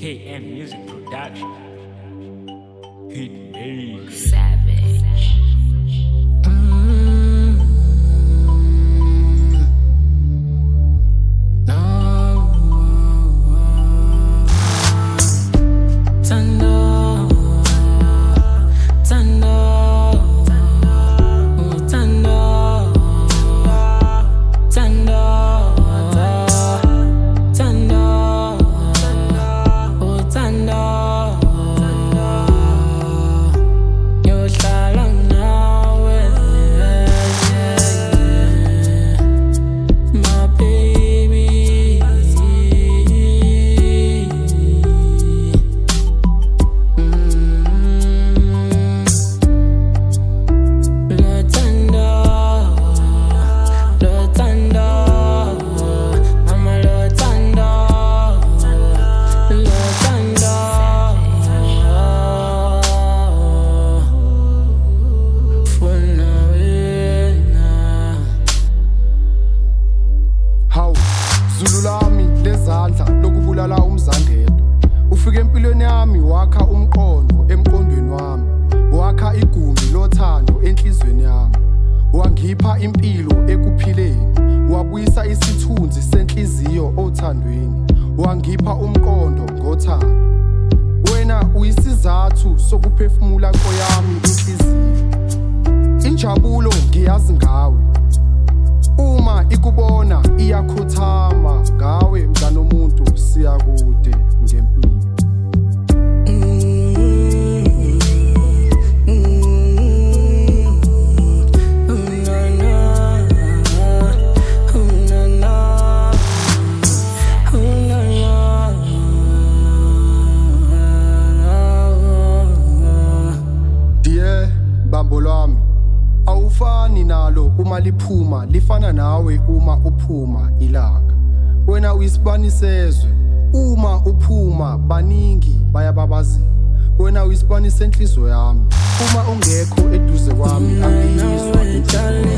KM Music Production. Hit me. Savage. Lokubulala umzangedwa ufike empilweni yami wakha umqondo emqondweni wami wakha igumbi lothando enhlizweni yami wangipha impilo ekuphileni wabuyisa isithunzi senhliziyo othandweni wangipha umqondo ngothando wena uyisizathu sokuphefumula koyami inhliziyo injabulo ngiyazi ngawe uma ikubona iyakhothama ngawe mntana omuntu siyakude ngempilo Dear bambo lwami awufani nalo uma liphuma lifana nawe uma uphuma ilanga wena uyisibani sezwe uma uphuma baningi bayababazika wena uyisibani senhliziyo yami uma ungekho eduze kwami angiyizwa inhliziyo